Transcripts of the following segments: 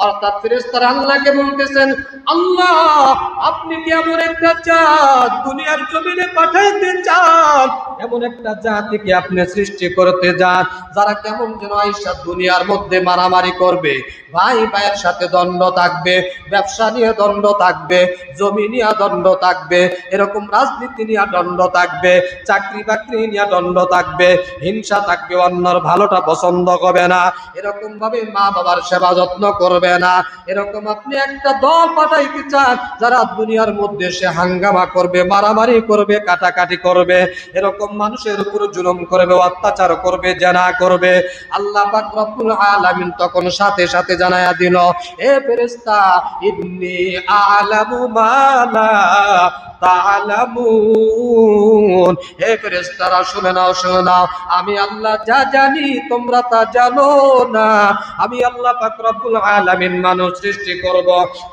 অর্থাৎ ফেরেশতারা আল্লাহকে বলতেছেন, আল্লাহ আপনি কি এমন একটা জাত দুনিয়ার জমিনে পাঠাইতে চান, এমন একটা জাতিকে আপনি সৃষ্টি করতে যান যারা কেমন যেন আইসা দুনিয়ার মধ্যে মারামারি করবে, ভাই ভাইয়ের সাথে দ্বন্দ্ব থাকবে, ব্যবসা নিয়ে দ্বন্দ্ব থাকবে, জমি নিয়ে দ্বন্দ্ব থাকবে, এরকম রাজনীতি নিয়ে দ্বন্দ্ব থাকবে, চাকরি বাকরি নিয়ে দ্বন্দ্ব থাকবে, হিংসা থাকবে, অন্যর ভালোটা পছন্দ করবে না, এরকম ভাবে মা বাবার সেবা যত্ন করবে না। এরকম আপনি একটা দল পাঠাইতে চান যারা দুনিয়ার মধ্যে সে হাঙ্গামা করবে, মারামারি করবে, কাটাকাটি করবে, এরকম মানুষের উপর জুলুম করবে, অত্যাচার করবে, জেনা করবে। আল্লাহ পাক রব্বুল আলামিন তখন সাথে সাথে জানায়া দিল, এ ফেরেশতা ইন্নী আ'লামু মা লা তা'লামুন। হে ফেরেশতারা শুনে নাও, শুনে নাও, আমি আল্লাহ যা জানি তোমরা তা জানো না। আমি আল্লাহ পাক রব্বুল আলামিন মানুষ সৃষ্টি করব।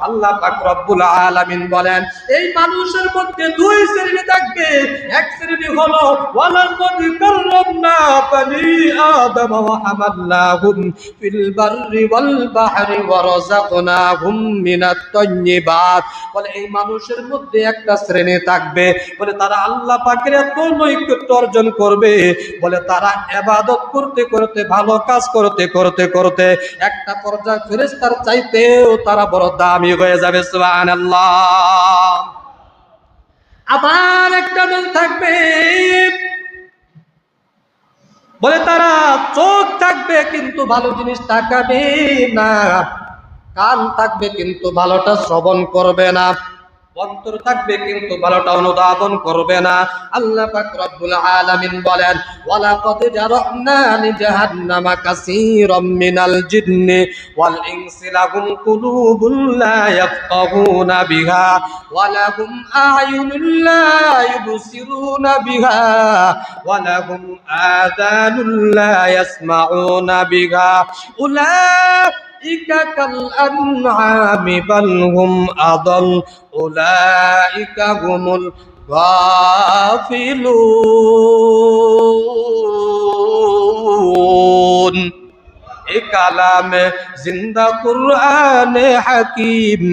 আল্লাহ পাক রব্বুল আলামিন বলেন, এই মানুষের মধ্যে দুই শ্রেণী থাকবে। এক শ্রেণী হলো ওয়ালাকাদ কাররামনা বানি আদম ওয়া হামালনাহুম ফিল বাররি ওয়াল বাহরি ওয়া রাযাকনাহুম মিনাত তাইয়্যিবাত। বলে এই মানুষের মধ্যে একটা শ্রেণী থাকবে, বলে তারা আল্লাহ পাকের এত নৈকট্য অর্জন করবে, বলে তারা ইবাদত করতে করতে, ভালো কাজ করতে করতে করতে একটা পর্যায়ে ফেরেশতার চাইতেও তারা বড় দামি হয়ে যাবে। সুবহানাল্লাহ। আবার একটা দল থাকবে, বলে তারা চোখ থাকবে কিন্তু ভালো জিনিস তাকাবে না, কান থাকবে কিন্তু ভালোটা শ্রবণ করবে না, অন্তর থাকবে কিন্তু ভালোটা অনুধাবন করবে না। আল্লাহ পাক রব্বুল আলামিন বলেন, ওয়ালাকাদ জারা'না লিজাহান্নামা কাসীরাম মিনাল জিন্নি ওয়াল ইনসি লাহুম কুলুবুন লা ইয়াফকাহুনা বিহা ওয়া লাহুম আ'য়ুনুন লা ইবসিরুনা বিহা ওয়া লাহুম আযানুন লা ইয়াসমাউনা বিহা উলাইকা কাল আন'আমি বাল হুম আদাল উলাইকা হুমুল গাফিলুন। এ কালামে জিন্দা কুরআনে হাকিম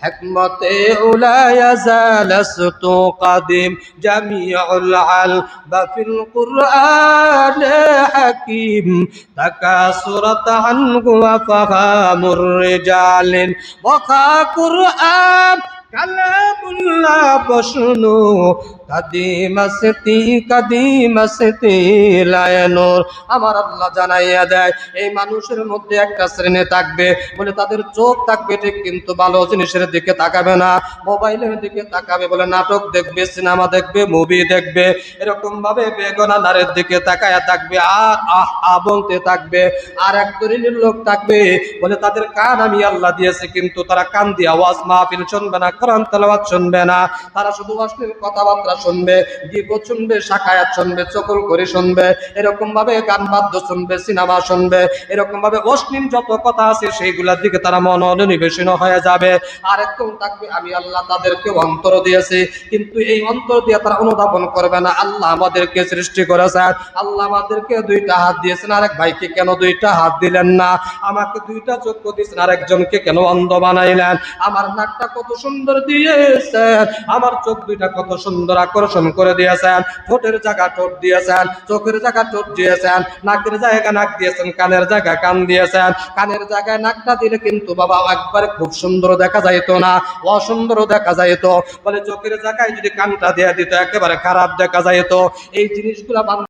হিকমতে উলায়া জালাস্তু কাদিম জামিউল আলবা ফিল কুরআনে হাকিম তাকাসুরাত আনহু ওয়া ফাহামুর রিজালিন ওয়া কুরআন কালামুল্লাহ বসনু কাদিমাসতি লায়নুর। আমার আল্লাহ জানাইয়া দেয়, এই মানুষের মধ্যে একটা শ্রেণী থাকবে, বলে তাদের চোখ থাকবে ঠিক কিন্তু ভালো জিনিসের দিকে তাকাবে না, মোবাইলের দিকে তাকাবে, বলে নাটক দেখবে, সিনেমা দেখবে, মুভি দেখবে, এরকম ভাবে বেগনা নারের দিকে তাকায়া থাকবে আর বলতে থাকবে। আর এক শ্রেণীর লোক থাকবে, বলে তাদের কান আমি আল্লাহ দিয়েছি কিন্তু তারা কান দিয়ে আওয়াজ মাহফিল শুনবে না, কোরআন তেলাওয়াত শুনবে না, তারা শুধু অশ্লীল কথাবার্তা শুনবে, গীবত শুনবে, শাকায়াত শুনবে, চকল করে শুনবে, এরকম ভাবে গান বাদ্য শুনবে, সিনেমা শুনবে, এরকম ভাবে অশ্লীল যত কথা আছে সেইগুলোর দিকে তারা মনোনিবেশন হয়ে যাবে। আর একদম থাকবে আমি আল্লাহ তাদেরকে অন্তর দিয়েছি কিন্তু এই অন্তর দিয়ে তারা অনুধাবন করবে না। আল্লাহ আমাদেরকে সৃষ্টি করেছেন, আল্লাহ আমাদেরকে দুইটা হাত দিয়েছেন, আরেক ভাইকে কেন দুইটা হাত দিলেন না? আমাকে দুইটা চক্ষু দিয়েছেন, আরেকজনকে কেন অন্ধ বানাইলেন? আমার নাকটা কত সুন্দর দিয়েছেন, আমার চোখ দুইটা কত সুন্দর আকর্ষণ করে দিয়েছেন, ঠোঁটের জায়গা ঠোঁট দিয়েছেন, চোখের জায়গা চোখ দিয়েছেন, নাকের জায়গা নাক দিয়েছেন, কানের জায়গা কান দিয়েছেন। কানের জায়গায় নাকটা দিলে কিন্তু বাবা একবারে খুব সুন্দর দেখা যাইত না, অসুন্দর দেখা যাইত, বলে চোখের জায়গায় যদি কানটা দিয়ে দিত একেবারে খারাপ দেখা যাইত। এই জিনিসগুলা